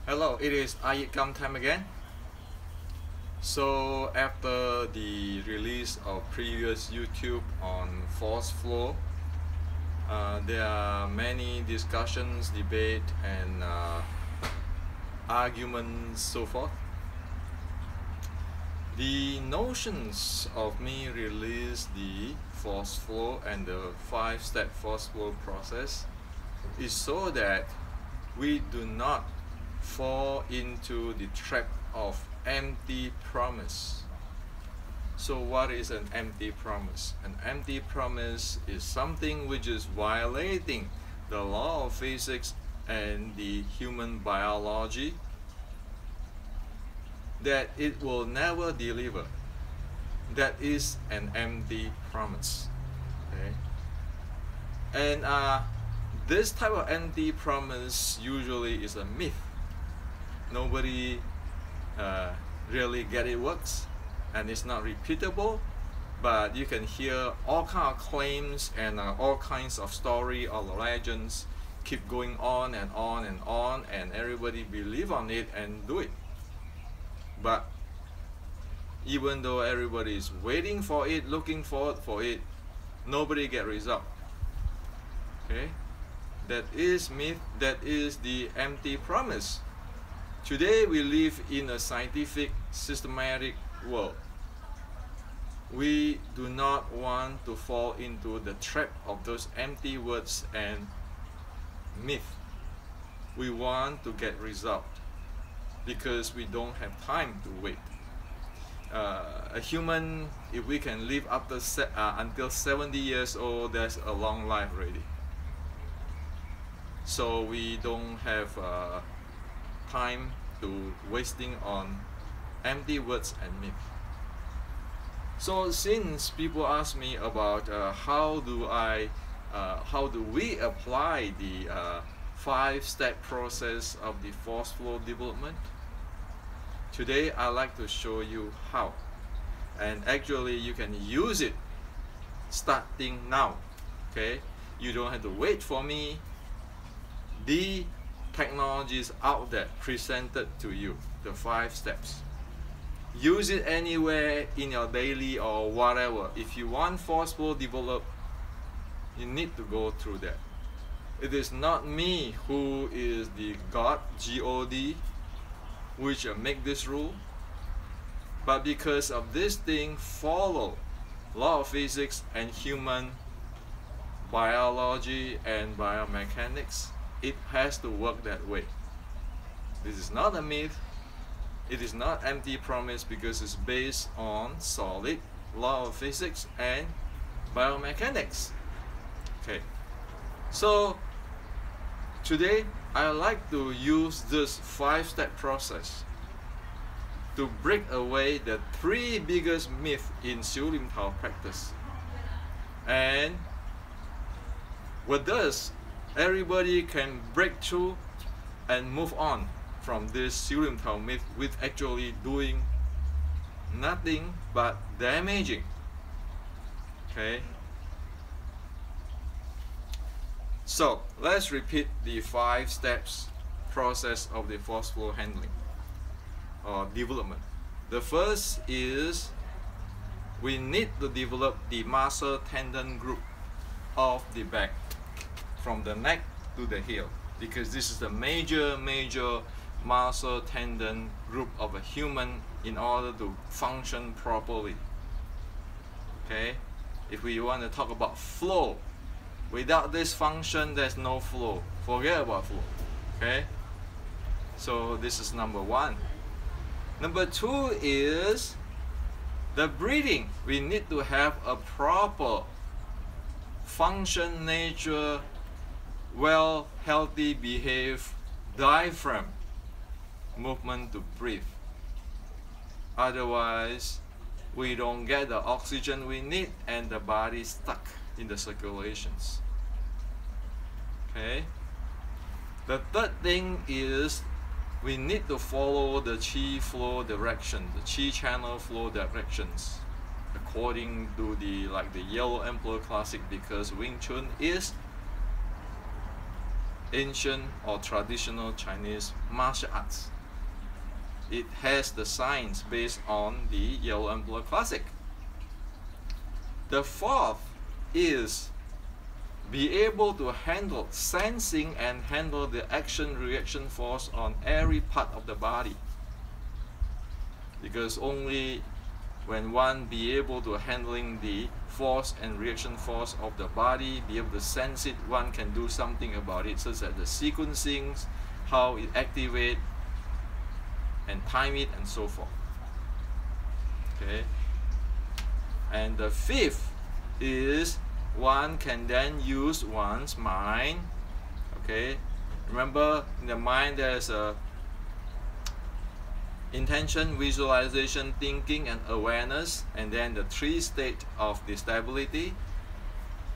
Hello, it is iYikKam time again. So after the release of previous YouTube on force flow, there are many discussions, debate, and arguments, so forth. The notions of me release the force flow and the 5-step force flow process is so that we do not fall into the trap of empty promise. So what is an empty promise? An empty promise is something which is violating the law of physics and the human biology, that it will never deliver. That is an empty promise. Okay? And this type of empty promise usually is a myth. Nobody really get it works, and it's not repeatable, but you can hear all kinds of claims and all kinds of story or legends keep going on and on and on, and everybody believe on it and do it. But even though everybody is waiting for it, looking forward for it, nobody get result. Okay, that is myth. That is the empty promise. Today we live in a scientific, systematic world. We do not want to fall into the trap of those empty words and myth. We want to get result because we don't have time to wait. A human, if we can live after until 70 years old, that's a long life already. So we don't have time to wasting on empty words and myth. So since people ask me about how do we apply the 5-step process of the force flow development, today I'd like to show you how. And actually you can use it starting now. Okay, you don't have to wait for me. The technologies out there presented to you, the 5 steps. Use it anywhere in your daily or whatever. If you want force flow develop, you need to go through that. It is not me who is the God, G-O-D, which make this rule, but because of this thing follow law of physics and human biology and biomechanics, it has to work that way. This is not a myth. It is not empty promise because it's based on solid law of physics and biomechanics. Okay, so today I like to use this 5-step process to break away the 3 biggest myths in Xiu Lim Tao practice. And with this, everybody can break through and move on from this Xiu Lim Tao myth with actually doing nothing but damaging. Okay, so let's repeat the 5 steps process of the force flow handling or development. The first is we need to develop the muscle tendon group of the back from the neck to the heel, because this is the major muscle tendon group of a human in order to function properly. Okay, if we want to talk about flow, without this function there's no flow. Forget about flow. Okay, so this is number 1. Number 2 is the breathing. We need to have a proper function, nature, well, healthy, behave diaphragm movement to breathe. Otherwise, we don't get the oxygen we need and the body is stuck in the circulations. Okay. The third thing is we need to follow the qi flow direction, the qi channel flow directions, according to the Yellow Emperor Classic, because Wing Chun is ancient or traditional Chinese martial arts. It has the science based on the Yellow and Blue Classic. The fourth is be able to handle sensing and handle the action-reaction force on every part of the body. Because only when one be able to handling the force and reaction force of the body, be able to sense it, one can do something about it, such as the sequencing, how it activate and time it, and so forth. Okay. And the fifth is one can then use one's mind. Okay. Remember, in the mind there's a intention, visualization, thinking, and awareness, and then the three states of the stability.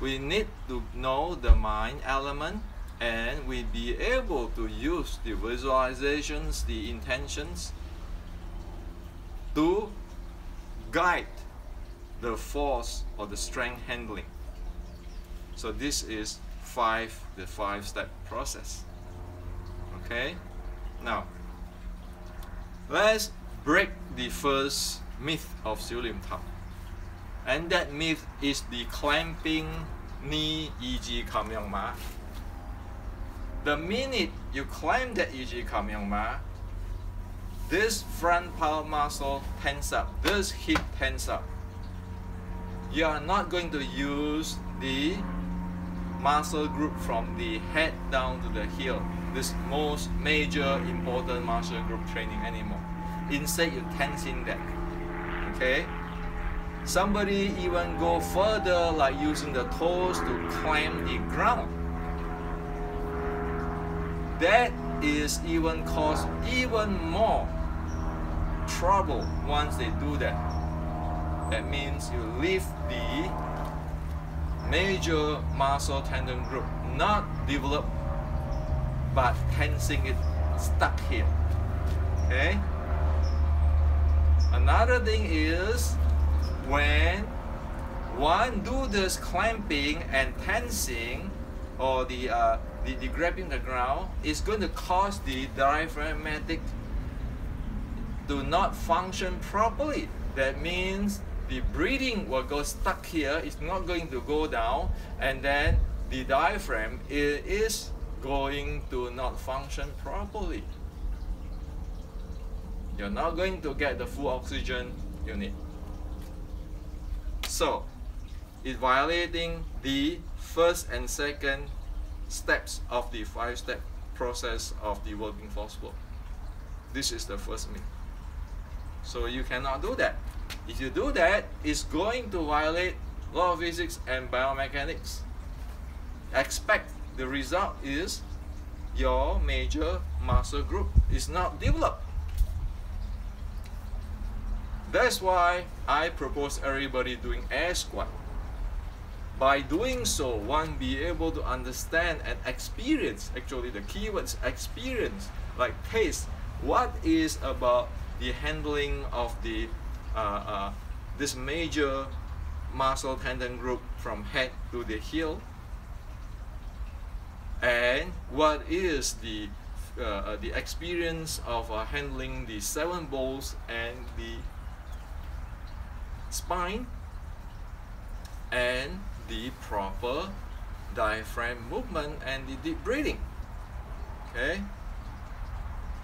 We need to know the mind element, and we be able to use the visualizations, the intentions, to guide the force or the strength handling. So this is the five-step process. Okay. Now, let's break the first myth of Xiu Lim Tao. And that myth is the clamping knee iYikKam Yang Ma. The minute you clamp that iYikKam Yang Ma, this front palm muscle tense up, this hip tense up. You are not going to use the muscle group from the head down to the heel, this most major important muscle group training anymore. Instead, you tensing that. Okay? Somebody even go further, like using the toes to clamp the ground. That is even cause even more trouble once they do that. That means you leave the major muscle tendon group not developed, but tensing it stuck here. Okay. Another thing is when one do this clamping and tensing, or the grabbing the ground, is going to cause the diaphragmatic to not function properly. That means the breathing will go stuck here, it's not going to go down, and then the diaphragm is going to not function properly. You're not going to get the full oxygen you need. So, it's violating the first and second steps of the five-step process of the working force flow. This is the first myth. So you cannot do that. If you do that, it's going to violate law of physics and biomechanics. Expect the result is your major muscle group is not developed. That's why I propose everybody doing air squat. By doing so, one be able to understand and experience, actually the keywords experience, like taste, what is about the handling of the this major muscle tendon group from head to the heel, and what is the experience of handling the 7 balls and the spine, and the proper diaphragm movement and the deep breathing. Okay.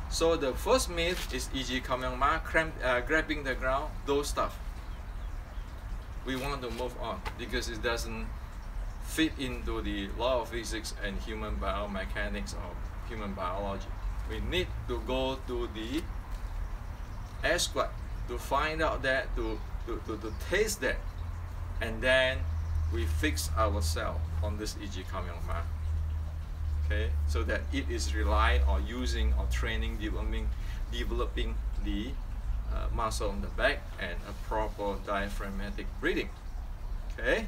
So the first myth is iYikKam Yang Ma, grabbing the ground, those stuff. We want to move on because it doesn't fit into the law of physics and human biomechanics or human biology. We need to go to the air squat to find out that, to taste that, and then we fix ourselves on this iYikKam Yang Ma. Okay, so that it is rely on using or training, developing the muscle on the back and a proper diaphragmatic breathing. Okay,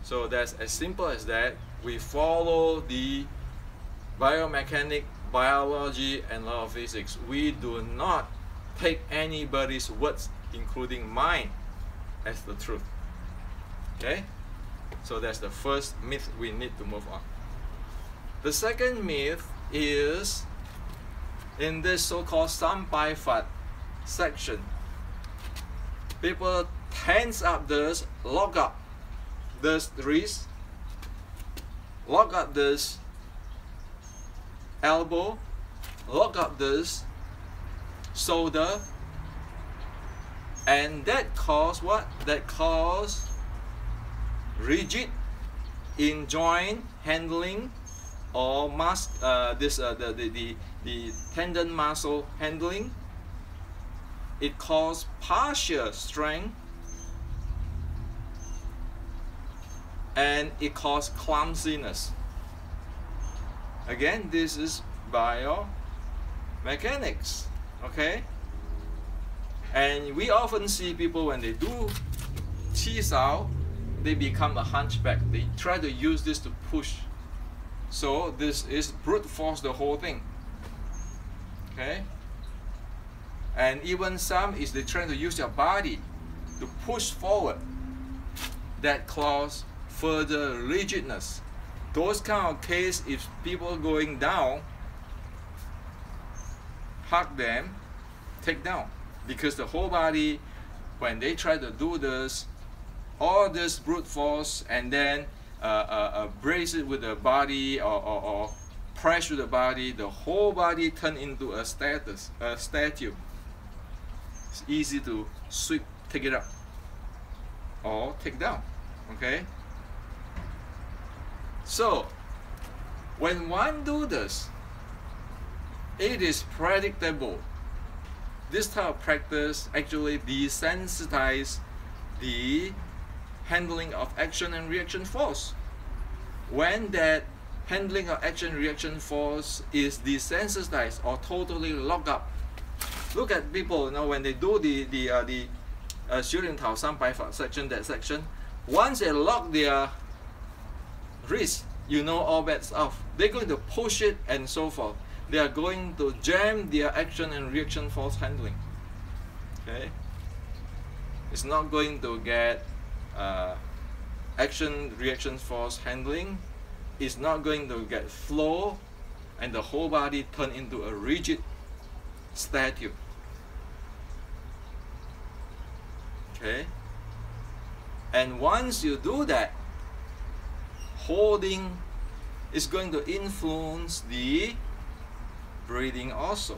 so that's as simple as that. We follow the biomechanics, biology, and law of physics. We do not take anybody's words, including mine, as the truth. Okay, so that's the first myth we need to move on. The second myth is in this so-called sampai section. People tense up this, lock up this wrist, lock up this elbow, lock up this shoulder, and that cause what? That cause rigid in joint handling or the tendon muscle handling. It causes partial strength and it causes clumsiness. Again, this is biomechanics, okay? And we often see people when they do tease out, they become a hunchback. They try to use this to push. So this is brute force the whole thing, okay? And even some is they trying to use their body to push forward. That cause further rigidness. Those kind of case, if people going down, hug them, take down. Because the whole body, when they try to do this, all this brute force and then brace it with the body or pressure the body, the whole body turn into a statue. It's easy to sweep, take it up, or take down, okay? So, when one do this, it is predictable. This type of practice actually desensitize the handling of action and reaction force. When that handling of action reaction force is desensitized or totally locked up, look at people, you know, when they do the Shurian Tao Sampai section, that section, once they lock their wrist, you know all bets off. They're going to push it and so forth. They are going to jam their action and reaction force handling. Okay? It's not going to get action reaction force handling. It's not going to get flow, and the whole body turn into a rigid statue. Okay? And once you do that, holding is going to influence the breathing also.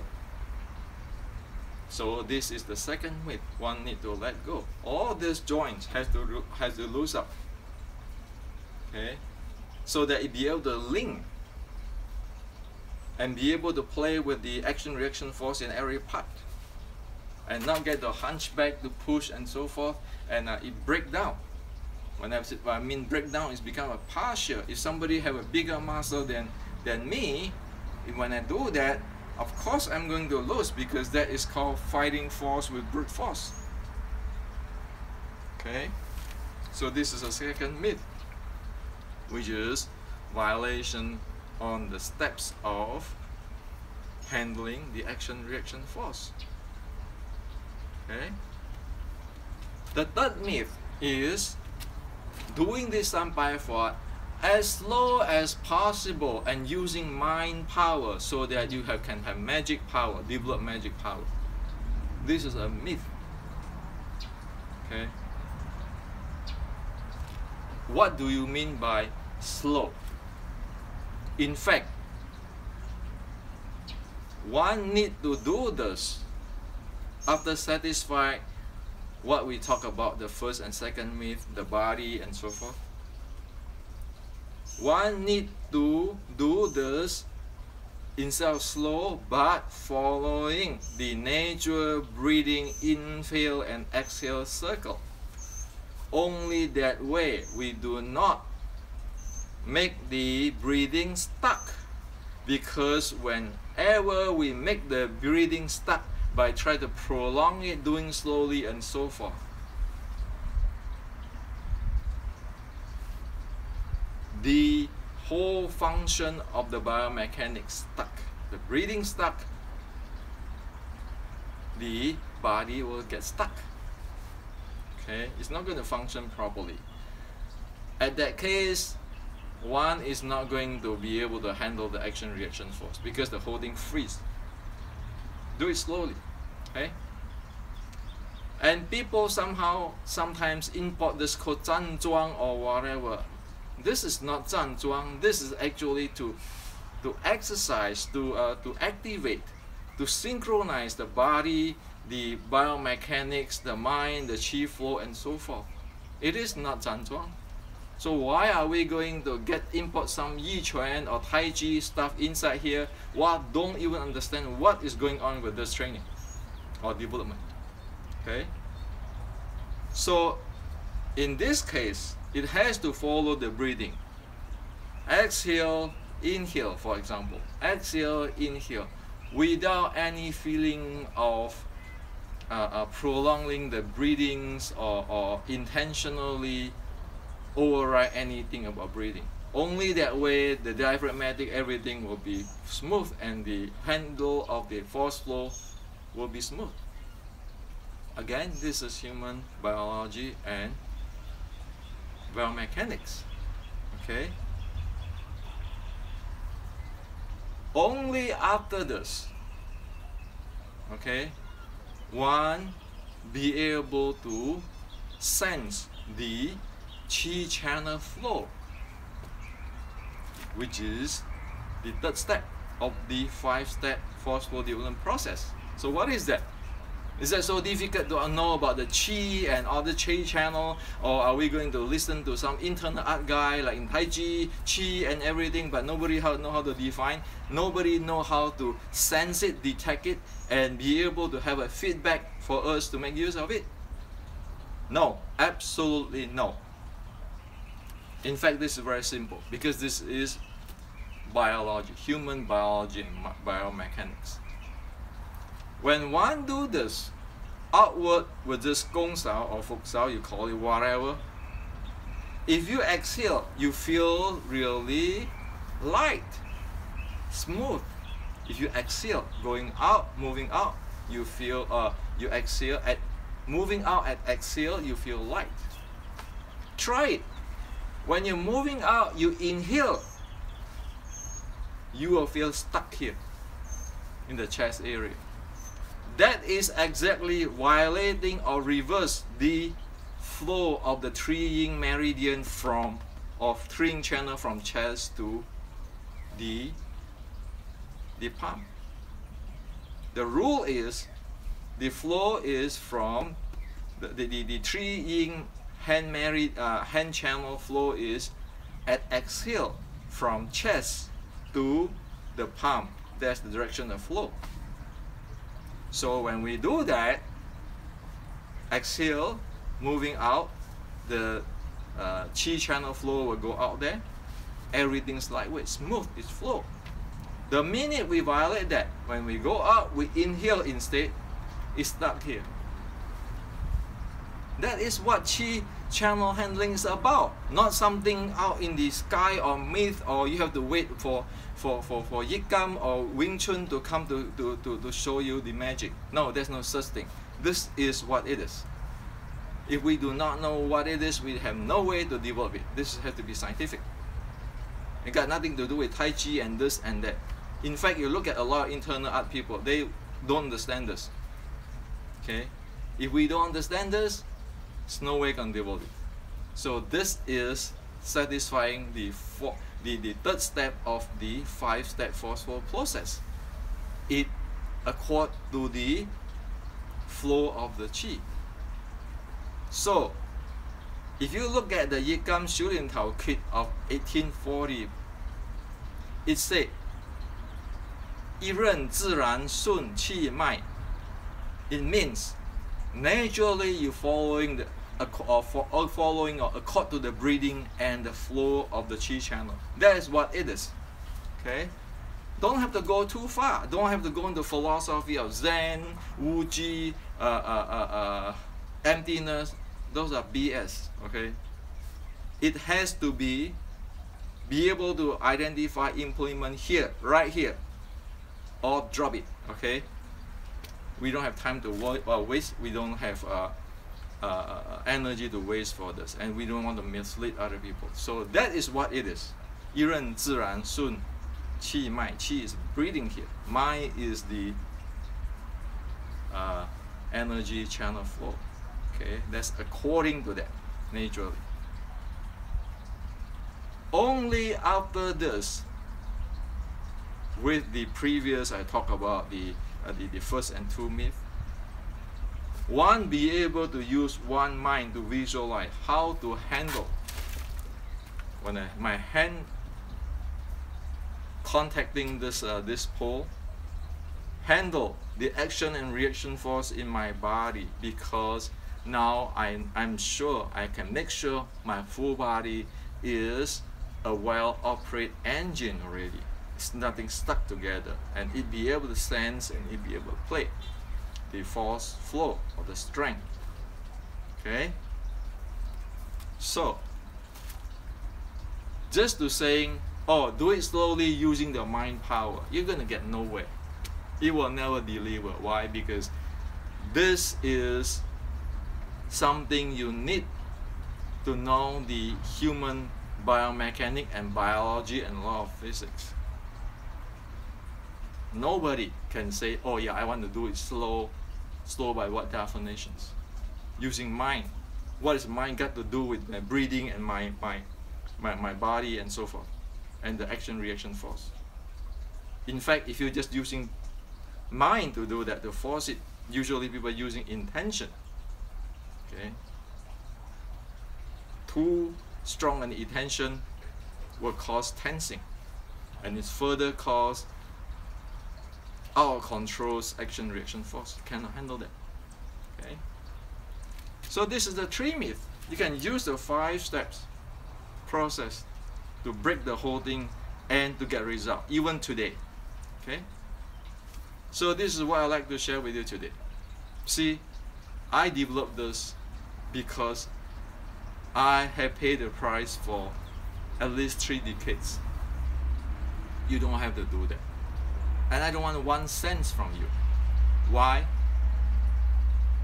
So this is the second myth. One need to let go. All these joints has to loose up. Okay? So that it be able to link and be able to play with the action reaction force in every part, and not get the hunchback to push and so forth, and it break down. When I mean break down, it's become a partial. If somebody have a bigger muscle than me, when I do that, of course I'm going to lose, because that is called fighting force with brute force. Okay? So this is a second myth, which is violation on the steps of handling the action reaction force. Okay? The third myth is doing this sampai forward as slow as possible and using mind power so that you can have magic power, develop magic power. This is a myth. Okay? What do you mean by slow? In fact, one need to do this after satisfying what we talk about, the first and second myth, the body and so forth. One need to do this instead of slow, but following the natural breathing inhale and exhale circle. Only that way we do not make the breathing stuck, because whenever we make the breathing stuck by trying to prolong it, doing slowly and so forth, the whole function of the biomechanics stuck. The breathing stuck, the body will get stuck. Okay, it's not going to function properly. At that case, one is not going to be able to handle the action reaction force because the whole thing freeze. Do it slowly, okay? And people sometimes import this called 站桩 or whatever. This is not 站桩. This is actually to exercise, to activate, to synchronize the body, the biomechanics, the mind, the qi flow, and so forth. It is not 站桩. So why are we going to import some Yiquan or Tai Chi stuff inside here while don't even understand what is going on with this training or development? Okay. So in this case, it has to follow the breathing. Exhale, inhale, for example. Exhale, inhale, without any feeling of prolonging the breathings or intentionally override anything about breathing. Only that way the diaphragmatic everything will be smooth and the handle of the force flow will be smooth. Again, this is human biology and biomechanics. Okay? Only after this, okay, one be able to sense the qi channel flow, which is the third step of the 5-step force flow development process. So what is that? Is that so difficult to know about the qi and all the qi channel, or are we going to listen to some internal art guy like in Tai Chi, qi and everything, but nobody know how to define, nobody know how to sense it, detect it, and be able to have a feedback for us to make use of it? No, absolutely no. In fact, this is very simple because this is biology, human biology and biomechanics. When one do this outward with this gong sao or fuk sao, you call it whatever, if you exhale, you feel really light, smooth. If you exhale, going out, moving out, you feel, you exhale, at moving out at exhale, you feel light. Try it. When you're moving out, you inhale, you will feel stuck here in the chest area. That is exactly violating or reverse the flow of the 3 yin meridian of 3 yin channel from chest to the palm. The rule is the flow is from the 3 yin hand channel flow is at exhale from chest to the palm. That's the direction of flow. So when we do that, exhale, moving out, the qi channel flow will go out there. Everything's lightweight, smooth, it's flow. The minute we violate that, when we go out, we inhale instead, it's stuck here. That is what qi channel handling is about, not something out in the sky or myth, or you have to wait for iYikKam or Wing Chun to come to show you the magic. No, there's no such thing. This is what it is. If we do not know what it is, we have no way to develop it. This has to be scientific. It got nothing to do with Tai Chi and this and that. In fact, you look at a lot of internal art people, they don't understand this. Okay? If we don't understand this, there's no way we can develop it. So this is satisfying the third step of the 5-step force flow process. It accords to the flow of the qi. So if you look at the iYikKam 修炼陶 kit of 1840, it said 一任自然顺气脉. It means naturally you following or accord to the breathing and the flow of the qi channel. That is what it is. Okay? Don't have to go too far. Don't have to go into philosophy of Zen, Wuji, emptiness. Those are BS. Okay? It has to be able to identify, implement here, right here, or drop it. Okay? We don't have time to waste. We don't have energy to waste for this, and we don't want to mislead other people. So that is what it is. 一任自然顺气脉. Qi is breathing here. Mai is the energy channel flow. Okay, that's according to that, naturally. Only after this, with the previous, I talk about the first and two myths, one be able to use one mind to visualize how to handle when my hand contacting this pole, handle the action and reaction force in my body, because now I'm sure I can make sure my full body is a well-operated engine already. It's nothing stuck together, and it be able to sense and it be able to play the force flow or the strength. Okay, so just to saying, oh, do it slowly using the mind power, you're gonna get nowhere. It will never deliver. Why? Because this is something you need to know the human biomechanics and biology and law of physics. Nobody can say, oh yeah, I want to do it slow by what definitions? Using mind. What is mind got to do with my breathing and my body and so forth, and the action reaction force? In fact, if you're just using mind to do that, to force it, usually people are using intention. Okay, too strong an intention will cause tensing, and it's further cause our controls action reaction force cannot handle that. Okay, so this is the three myths. You can use the 5 steps process to break the whole thing and to get result even today. Okay, so this is what I like to share with you today. See, I developed this because I have paid the price for at least 3 decades. You don't have to do that, and I don't want 1 cent from you. Why?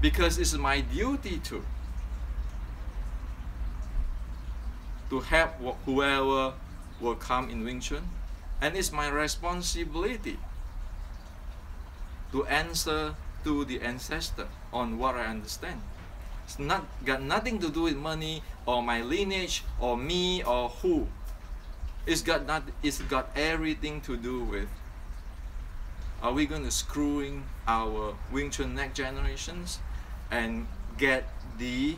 Because it's my duty to help whoever will come in Wing Chun, and it's my responsibility to answer to the ancestor on what I understand. It's not got nothing to do with money or my lineage or me or who. It's got everything to do with, are we going to screwing our Wing Chun next generations and get the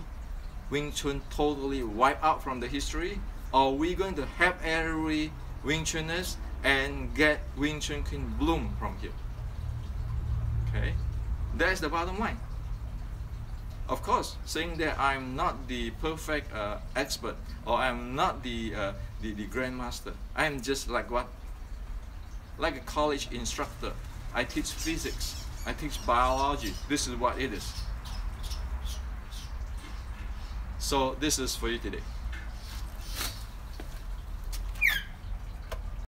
Wing Chun totally wiped out from the history? Or are we going to help every Wing Chuners and get Wing Chun can bloom from here? Okay, that's the bottom line. Of course, saying that I'm not the perfect expert, or I'm not the grandmaster. I'm just like a college instructor. I teach physics, I teach biology. This is what it is. So this is for you today.